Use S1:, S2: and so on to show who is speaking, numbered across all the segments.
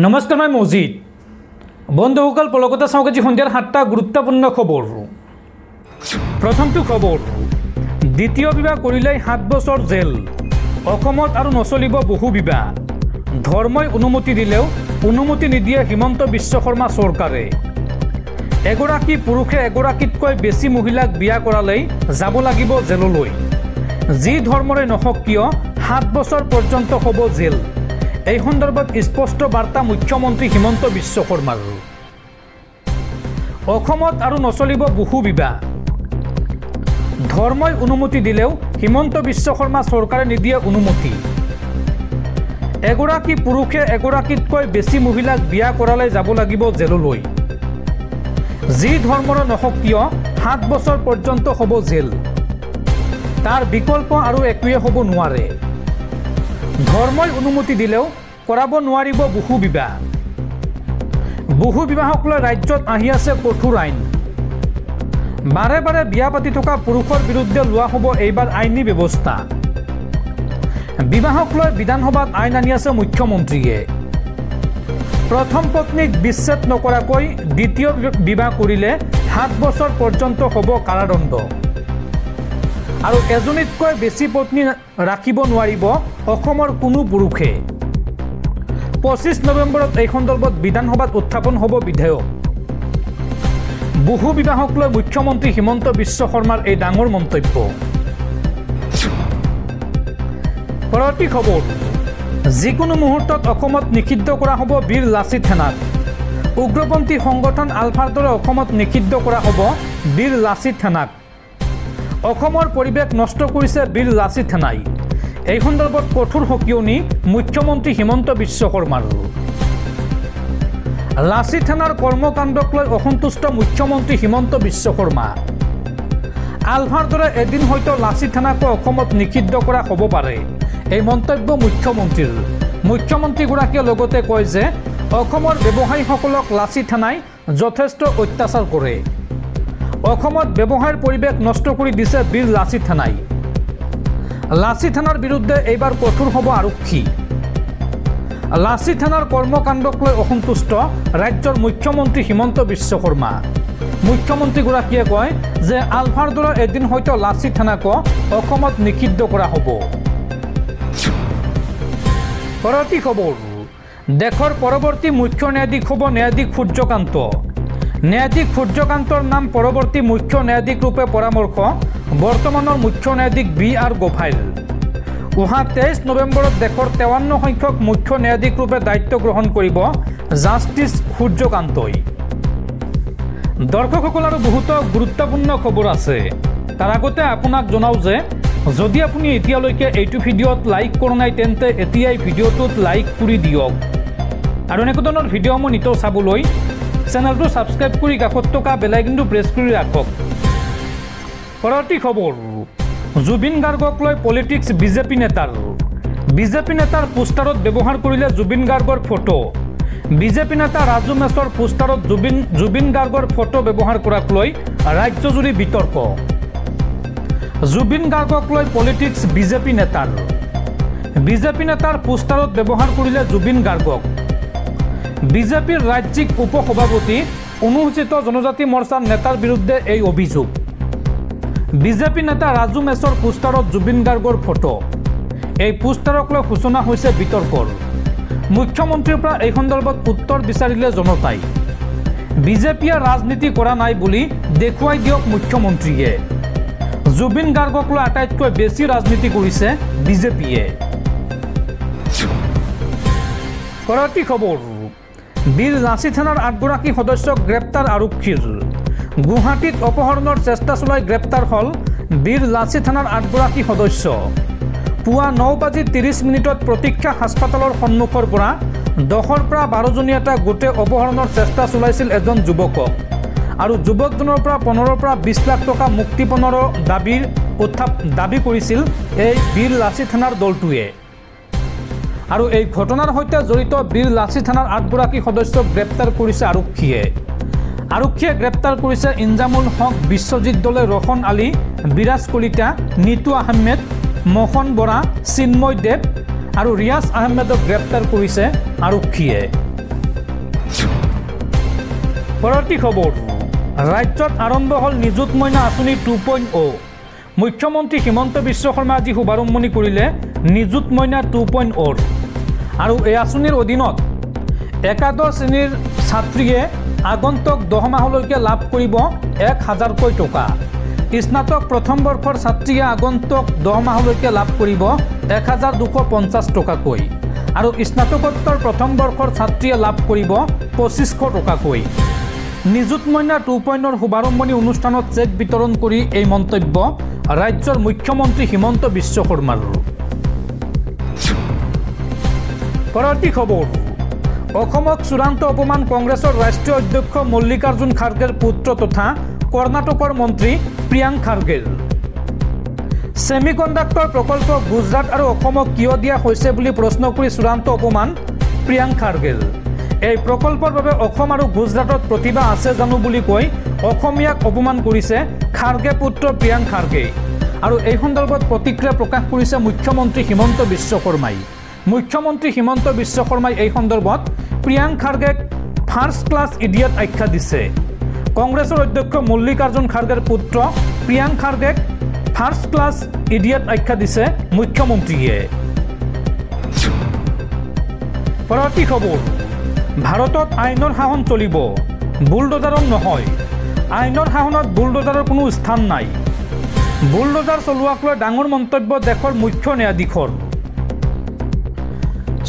S1: নমস্কাৰ মই মজিদ বন্ধুসকল পলকতা চাওক আজি সন্ধিয়াৰ 7টা গুৰুত্বপূৰ্ণ খবৰ। প্ৰথমটো খবৰ, দ্বিতীয় বিবাহ কৰিলে 7 বছৰ জেল। অসমত আৰু নচলিব বহু বিবাহ। ধৰ্মই অনুমতি দিলেও অনুমতি নিদিয়ে হিমন্ত বিশ্ব শৰ্মা চৰকাৰে। এগৰাকী পুৰুষে এগৰাকীতকৈ বেছি মহিলাক বিয়া কৰালেই যাব লাগিব জেললৈ। যি ধৰ্মৰে নহওক কিয় 7 বছৰ পৰ্যন্ত হ'ব জেল। এই সন্দৰ্ভত স্পষ্ট বাৰ্তা মুখ্যমন্ত্ৰী হিমন্ত বিশ্ব শৰ্মাৰ। অসমত আৰু নচলিব বহু বিবাহ। ধৰ্মই অনুমতি দিলেও হিমন্ত বিশ্ব শৰ্মা চৰকাৰে নিদিয়ে অনুমতি। এগৰাকী পুৰুষে এগৰাকীতকৈ বেছি মহিলাক বিয়া কৰালে যাব লাগিব জেললৈ। যি ধৰ্মৰে নহওক কিয় 7 বছৰ পৰ্যন্ত হ'ব জেল। তাৰ বিকল্প আৰু একোৱে হ'ব নোৱাৰে। ধৰ্মই অনুমতি দিলেও কৰাব নোৱাৰিব বহু বিবাহ। বহু বিবাহক লৈ ৰাজ্যত আহি আছে কঠোৰ আইন। বাৰে বাৰে বিয়া পাতি থকা পুৰুষৰ বিৰুদ্ধে লোৱা হ'ব এইবাৰ আইনী ব্যৱস্থা। বিবাহক লৈ বিধানসভাত আইন আনি আছে মুখ্যমন্ত্ৰীয়ে। প্ৰথম পত্নীক বিচ্ছেদ নকৰাকৈ দ্বিতীয় বিবাহ কৰিলে 7 বছৰ পৰ্যন্ত হ'ব কাৰাদণ্ড। আৰু এজনীতকৈ বেছি পত্নী ৰাখিব নোৱাৰিব অসমৰ কোনো পুৰুষে। 25 নৱেম্বৰত এই সন্দৰ্ভত বিধানসভাত উত্থাপন হ'ব বিধেয়ক। বহু বিবাহক লৈ মুখ্যমন্ত্ৰী হিমন্ত বিশ্ব শৰ্মাৰ এই ডাঙৰ মন্তব্য। পৰৱৰ্তী খবৰ, যিকোনো মুহূৰ্তত অসমত নিষিদ্ধ কৰা হ'ব বীৰ লাচিত সেনাক। উগ্ৰপন্থী সংগঠন আলফাৰ দৰে অসমত নিষিদ্ধ কৰা হ'ব বীৰ লাচিত সেনাক। অসমৰ পৰিৱেশ নষ্ট কৰিছে বীৰ লাচিত সেনাই। এই সন্দৰ্ভত কঠোৰ সকিয়নি মুখ্যমন্ত্ৰী হিমন্ত বিশ্ব শৰ্মাৰ। লাচিত সেনাৰ কৰ্মকাণ্ডক লৈ অসন্তুষ্ট মুখ্যমন্ত্ৰী হিমন্ত বিশ্ব শৰ্মা। আলফাৰ দৰে এদিন হয়তো লাচিত সেনাকো অসমত নিষিদ্ধ কৰা হ'ব পাৰে, এই মন্তব্য মুখ্যমন্ত্ৰীৰ। মুখ্যমন্ত্ৰীগৰাকীয়ে লগতে কয় যে অসমৰ ব্যৱসায়ীসকলক লাচিত সেনাই যথেষ্ট অত্যাচাৰ কৰে। অসমত ব্যৱসায়ৰ পৰিৱেশ নষ্ট কৰি দিছে বীৰ লাচিত সেনাই। লাচিত সেনাৰ বিৰুদ্ধে এইবাৰ কঠোৰ হ'ব আৰক্ষী। লাচিত সেনাৰ কৰ্মকাণ্ডক লৈ অসন্তুষ্ট ৰাজ্যৰ মুখ্যমন্ত্ৰী হিমন্ত বিশ্ব শৰ্মা। মুখ্যমন্ত্ৰীগৰাকীয়ে কয় যে আলফাৰ দৰে এদিন হয়তো লাচিত সেনাকো অসমত নিষিদ্ধ কৰা হ'ব। পৰৱৰ্তী খবৰ, দেশৰ পৰৱৰ্তী মুখ্য ন্যায়াধীশ হ'ব ন্যায়াধীশ সূৰ্যকান্ত। ন্যায়াধীশ সূৰ্যকান্তৰ নাম পৰৱৰ্তী মুখ্য ন্যায়াধীশ ৰূপে পৰামৰ্শ বৰ্তমানৰ মুখ্য ন্যায়াধীশ BR গোভাইৰ। অহা 23 নৱেম্বৰত দেশৰ 53 সংখ্যক মুখ্য ন্যায়াধীশ ৰূপে দায়িত্ব গ্ৰহণ কৰিব জাষ্টিছ সূৰ্যকান্তই। দৰ্শকসকল আৰু বহুতো গুৰুত্বপূৰ্ণ খবৰ আছে। তাৰ আগতে আপোনাক জনাওঁ যে যদি আপুনি এতিয়ালৈকে এইটো ভিডিঅ'ত লাইক কৰা নাই তেন্তে এতিয়াই ভিডিঅ'টোত লাইক কৰি দিয়ক। আৰু এনেকুৱা ধৰণৰ ভিডিঅ'সমূহ নিতৌ চাবলৈ চেনেলটো ছাবস্ক্ৰাইব কৰি কাষত থকা বেল আইকনটো প্ৰেছ কৰি ৰাখক। পৰৱৰ্তী খবৰ, জুবিন গাৰ্গক লৈ পলিটিক্স বিজেপি নেতাৰ। বিজেপি নেতাৰ পোষ্টাৰত ব্যৱহাৰ কৰিলে জুবিন গাৰ্গৰ ফটো। বিজেপি নেতা ৰাজু মেছৰ পোষ্টাৰত জুবিন গাৰ্গৰ ফটো ব্যৱহাৰ কৰাক লৈ ৰাজ্যজুৰি বিতৰ্ক। জুবিন গাৰ্গক লৈ পলিটিক্স বিজেপি নেতাৰ। বিজেপি নেতাৰ পোষ্টাৰত ব্যৱহাৰ কৰিলে জুবিন গাৰ্গক। বিজেপিৰ ৰাজ্যিক উপ সভাপতি অনুসূচিত জনজাতি মৰ্চাৰ নেতাৰ বিৰুদ্ধে এই অভিযোগ। বিজেপি নেতা ৰাজু মেছৰ পোষ্টাৰত জুবিন গাৰ্গৰ ফটো। এই পোষ্টাৰক লৈ সূচনা হৈছে বিতৰ্কৰ। মুখ্যমন্ত্ৰীৰ পৰা এই সন্দৰ্ভত উত্তৰ বিচাৰিলে জনতাই। বিজেপিয়ে ৰাজনীতি কৰা নাই বুলি দেখুৱাই দিয়ক মুখ্যমন্ত্ৰীয়ে। জুবিন গাৰ্গক লৈ আটাইতকৈ বেছি ৰাজনীতি কৰিছে বিজেপিয়ে। পৰৱৰ্তী খবৰ, বীৰ লাচিত সেনাৰ 8গৰাকী সদস্যক গ্ৰেপ্তাৰ আৰক্ষীৰ। গুৱাহাটীত অপহৰণৰ চেষ্টা চলাই গ্ৰেপ্তাৰ হ'ল বীৰ লাচিত সেনাৰ 8গৰাকী সদস্য। পুৱা 9:30 প্ৰতীক্ষা হাস্পতালৰ সন্মুখৰ পৰা 10ৰ পৰা 12জনীয়া এটা গোটে অপহৰণৰ চেষ্টা চলাইছিল এজন যুৱকক। আৰু যুৱকজনৰ পৰা 15ৰ পৰা 20 লাখ টকা মুক্তিপণৰ দাবী কৰিছিল এই বীৰ লাচিত সেনাৰ দলটোৱে। আৰু এই ঘটনাৰ সৈতে জড়িত বীৰ লাচিত সেনাৰ 8গৰাকী সদস্যক গ্ৰেপ্তাৰ কৰিছে আৰক্ষীয়ে। আৰক্ষীয়ে গ্ৰেপ্তাৰ কৰিছে ইনজামুল হক, বিশ্বজিৎ দলে, ৰহন আলী, বিৰাজ কলিতা, নিতু আহমেদ, মোহন বৰা, চিন্ময় দেৱ আৰু ৰিয়াজ আহমেদক গ্ৰেপ্তাৰ কৰিছে আৰক্ষীয়ে। পৰৱৰ্তী খবৰ ৰাজ্যত আৰম্ভ হ'ল নিযুত মইনা আঁচনি 2.0 মুখ্যমন্ত্ৰী হিমন্ত বিশ্ব শৰ্মাই আজি শুভাৰম্ভণি কৰিলে নিযুত মইনা 2.0 আৰু এই আঁচনিৰ অধীনত একাদশ শ্ৰেণীৰ ছাত্ৰীয়ে আগন্তুক 10 মাহলৈকে লাভ কৰিব 1000কৈ টকা স্নাতক প্ৰথম বৰ্ষৰ ছাত্ৰীয়ে আগন্তুক 10 মাহলৈকে লাভ কৰিব 1250 টকাকৈ আৰু স্নাতকোত্তৰ প্ৰথম বৰ্ষৰ ছাত্ৰীয়ে লাভ কৰিব 2500 টকাকৈ নিযুত মইনা 2.0 শুভাৰম্ভণি অনুষ্ঠানত চেক বিতৰণ কৰি এই মন্তব্য ৰাজ্যৰ মুখ্যমন্ত্ৰী হিমন্ত বিশ্ব শৰ্মাৰ। পৰৱৰ্তী খবৰ অসমক চূড়ান্ত অপমান কংগ্ৰেছৰ ৰাষ্ট্ৰীয় অধ্যক্ষ মল্লিকাৰ্জুন খাৰ্গেৰ পুত্ৰ তথা কৰ্ণাটকৰ মন্ত্ৰী প্ৰিয়াংক খাৰ্গেৰ ছেমিকণ্ডাক্টৰ প্ৰকল্প গুজৰাট আৰু অসমক কিয় দিয়া হৈছে বুলি প্ৰশ্ন কৰি চূড়ান্ত অপমান প্ৰিয়াংক খাৰ্গেৰ এই প্ৰকল্পৰ বাবে অসম আৰু গুজৰাটত প্ৰতিভা আছে জানো বুলি কৈ অসমীয়াক অপমান কৰিছে খাৰ্গে পুত্ৰ প্ৰিয়াংক খাৰ্গে আৰু এই সন্দৰ্ভত প্ৰতিক্ৰিয়া প্ৰকাশ কৰিছে মুখ্যমন্ত্ৰী হিমন্ত বিশ্ব শৰ্মাই। মুখ্যমন্ত্ৰী হিমন্ত বিশ্ব শৰ্মাই এই সন্দৰ্ভত প্ৰিয়াংক খাৰ্গেক ফাৰ্ষ্ট ক্লাছ ইডিয়ট আখ্যা দিছে। কংগ্ৰেছৰ অধ্যক্ষ মল্লিকাৰ্জুন খাৰ্গেৰ পুত্ৰ প্ৰিয়াংক খাৰ্গেক ফাৰ্ষ্ট ক্লাছ ইডিয়ট আখ্যা দিছে মুখ্যমন্ত্ৰীয়ে। পৰৱৰ্তী খবৰ ভাৰতত আইনৰ শাসন চলিব বুলডোজাৰৰ নহয় আইনৰ শাসনত বুলডোজাৰৰ কোনো স্থান নাই বুলডোজাৰ চলোৱাক লৈ ডাঙৰ মন্তব্য দেশৰ মুখ্য ন্যায়াধীশৰ।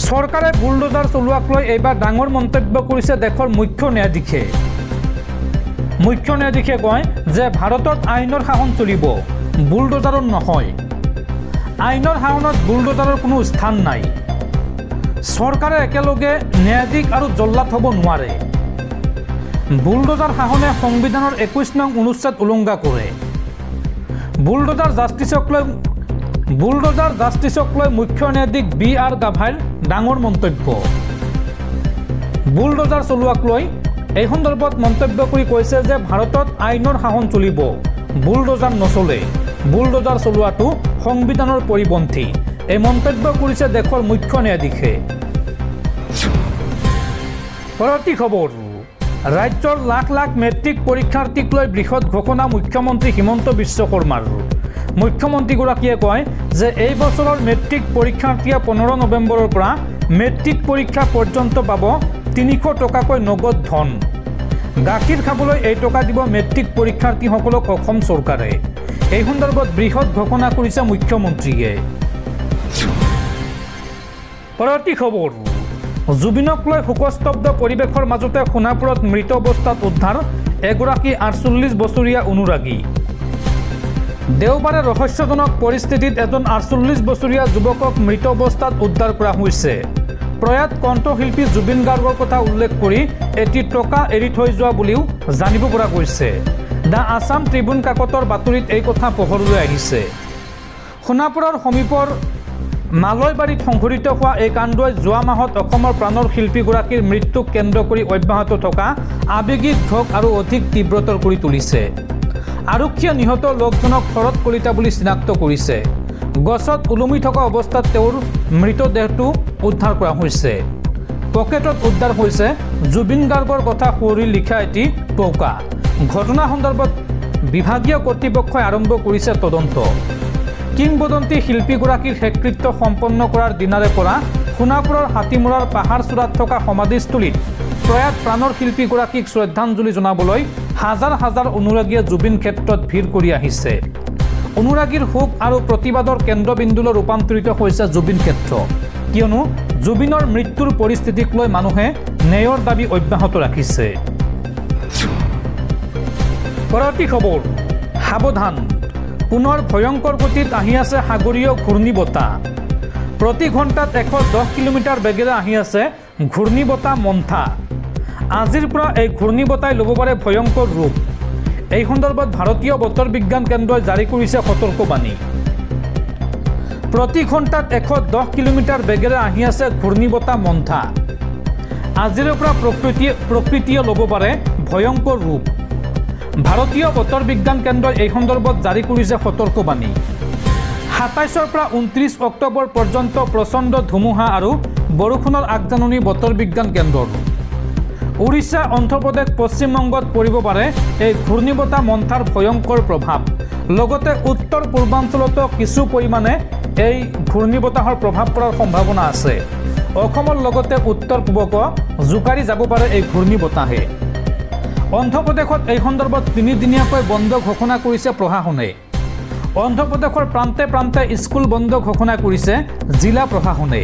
S1: চৰকাৰে বুলডোজাৰ চলোৱাক লৈ এইবাৰ ডাঙৰ মন্তব্য কৰিছে দেশৰ মুখ্য ন্যায়াধীশে। মুখ্য ন্যায়াধীশে কয় যে ভাৰতত আইনৰ শাসন চলিব বুলডোজাৰৰ নহয় আইনৰ শাসনত বুলডোজাৰৰ কোনো স্থান নাই চৰকাৰে একেলগে ন্যায়াধীশ আৰু জল্লাদ হ'ব নোৱাৰে বুলডোজাৰ শাসনে সংবিধানৰ 21 নং অনুচ্ছেদ উলংঘা কৰে বুলডোজাৰ জাষ্টিছক লৈ মুখ্য ন্যায়াধীশ BR গাভাইৰ ডাঙৰ মন্তব্য বুলডোজাৰ চলোৱাক লৈ এই সন্দৰ্ভত মন্তব্য কৰি কৈছে যে ভাৰতত আইনৰ শাসন চলিব বুলডোজাৰ নচলে বুলডোজাৰ চলোৱাটো সংবিধানৰ পৰিপন্থী এই মন্তব্য কৰিছে দেশৰ মুখ্য ন্যায়াধীশে। পৰৱৰ্তী খবৰ ৰাজ্যৰ লাখ লাখ মেট্ৰিক পৰীক্ষাৰ্থীক লৈ বৃহৎ ঘোষণা মুখ্যমন্ত্ৰী হিমন্ত বিশ্ব শৰ্মাৰ। মুখ্যমন্ত্ৰীগৰাকীয়ে কয় যে এই বছৰৰ মেট্ৰিক পৰীক্ষাৰ্থীয়ে 15 নৱেম্বৰৰ পৰা মেট্ৰিক পৰীক্ষা পৰ্যন্ত পাব 300 টকাকৈ নগদ ধন গাখীৰ খাবলৈ এই টকা দিব মেট্ৰিক পৰীক্ষাৰ্থীসকলক অসম চৰকাৰে এই সন্দৰ্ভত বৃহৎ ঘোষণা কৰিছে মুখ্যমন্ত্ৰীয়ে। পৰৱৰ্তী খবৰ জুবিনক লৈ শোকস্তব্ধ পৰিৱেশৰ মাজতে সোণাপুৰত মৃত অৱস্থাত উদ্ধাৰ এগৰাকী 48 বছৰীয়া অনুৰাগী। দেওবাৰে ৰহস্যজনক পৰিস্থিতিত এজন 48 বছৰীয়া যুৱকক মৃত অৱস্থাত উদ্ধাৰ কৰা হৈছে। প্ৰয়াত কণ্ঠশিল্পী জুবিন গাৰ্গৰ কথা উল্লেখ কৰি এটি টকা এৰি থৈ যোৱা বুলিও জানিব পৰা গৈছে। দ্য আছাম ট্ৰিবিউন কাকতৰ বাতৰিত এই কথা পোহৰলৈ আহিছে। সোণাপুৰৰ সমীপৰ মালয়বাৰীত সংঘটিত হোৱা এই কাণ্ডই যোৱা মাহত অসমৰ প্ৰাণৰ শিল্পীগৰাকীৰ মৃত্যুক কেন্দ্ৰ কৰি অব্যাহত থকা আৱেগিক ঢৌক আৰু অধিক তীব্ৰতৰ কৰি তুলিছে। আৰক্ষীয়ে নিহত লোকজনক শৰৎ কলিতা বুলি চিনাক্ত কৰিছে। গছত ওলমি থকা অৱস্থাত তেওঁৰ মৃতদেহটো উদ্ধাৰ কৰা হৈছে। পকেটত উদ্ধাৰ হৈছে জুবিন গাৰ্গৰ কথা সুঁৱৰি লিখা এটি টকা। ঘটনা সন্দৰ্ভত বিভাগীয় কৰ্তৃপক্ষই আৰম্ভ কৰিছে তদন্ত। কিংবদন্তি শিল্পীগৰাকীৰ শেষকৃত্য সম্পন্ন কৰাৰ দিনাৰে পৰা সোণাপুৰৰ হাতীমূৰাৰ পাহাৰ চূড়াত থকা সমাধিস্থলীত প্ৰয়াত প্ৰাণৰ শিল্পীগৰাকীক শ্ৰদ্ধাঞ্জলি জনাবলৈ হাজাৰ হাজাৰ অনুৰাগীয়ে জুবিন ক্ষেত্ৰত ভিৰ কৰি আহিছে। অনুৰাগীৰ শোক আৰু প্ৰতিবাদৰ কেন্দ্ৰবিন্দুলৈ ৰূপান্তৰিত হৈছে জুবিন ক্ষেত্ৰ, কিয়নো জুবিনৰ মৃত্যুৰ পৰিস্থিতিক লৈ মানুহে ন্যায়ৰ দাবী অব্যাহত ৰাখিছে। পৰৱৰ্তী খবৰ সাৱধান পুনৰ ভয়ংকৰ গতিত আহি আছে সাগৰীয় ঘূৰ্ণী বতাহ। প্ৰতি ঘণ্টাত 110 কিলোমিটাৰ বেগেৰে আহি আছে ঘূৰ্ণী বতাহ মন্থা। আজিৰ পৰা এই ঘূৰ্ণী বতাহে ল'ব পাৰে ভয়ংকৰ ৰূপ। এই সন্দৰ্ভত ভাৰতীয় বতৰ বিজ্ঞান কেন্দ্ৰই জাৰি কৰিছে সতৰ্কবাণী। প্ৰতি ঘণ্টাত 110 কিলোমিটাৰ বেগেৰে আহি আছে ঘূৰ্ণী বতাহ মন্থা। আজিৰ পৰা প্ৰকৃতিয়ে ল'ব পাৰে ভয়ংকৰ ৰূপ। ভাৰতীয় বতৰ বিজ্ঞান কেন্দ্ৰই এই সন্দৰ্ভত জাৰি কৰিছে সতৰ্কবাণী। 27 পৰা 29 অক্টোবৰ পৰ্যন্ত প্ৰচণ্ড ধুমুহা আৰু বৰষুণৰ আগজাননী বতৰ বিজ্ঞান কেন্দ্ৰৰ। উড়িষ্যা, অন্ধ্ৰপ্ৰদেশ, পশ্চিমবংগত পৰিব পাৰে এই ঘূৰ্ণীবতাহ মন্থাৰ ভয়ংকৰ প্ৰভাৱ। লগতে উত্তৰ পূৰ্বাঞ্চলতো কিছু পৰিমাণে এই ঘূৰ্ণীবতাহৰ প্ৰভাৱ পৰাৰ সম্ভাৱনা আছে। অসমৰ লগতে উত্তৰ পূবকো জোকাৰি যাব পাৰে এই ঘূৰ্ণীবতাহে। অন্ধ্ৰপ্ৰদেশত এই সন্দৰ্ভত 3 দিনীয়াকৈ বন্ধ ঘোষণা কৰিছে প্ৰশাসনে। অন্ধ্ৰপ্ৰদেশৰ প্ৰান্তে প্ৰান্তে স্কুল বন্ধ ঘোষণা কৰিছে জিলা প্ৰশাসনে।